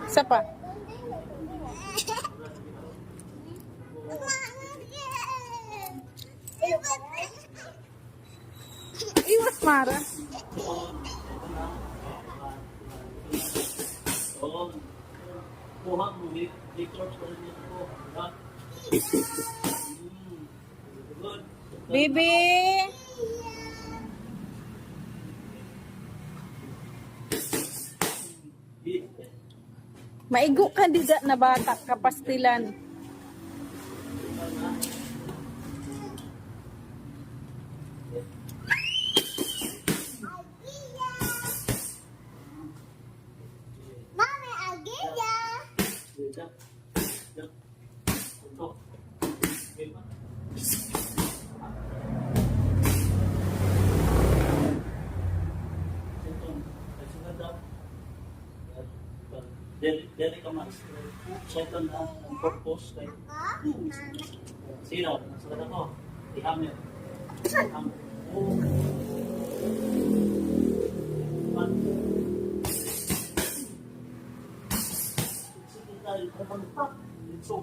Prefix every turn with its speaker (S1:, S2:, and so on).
S1: Isa pa. Iwas, Mara. Bibi. Maigo ka dida na bata kapastilan.
S2: Mami, agila.
S3: Dili ka mas sotan na ang purpose kay sino sa ko ihamil ang so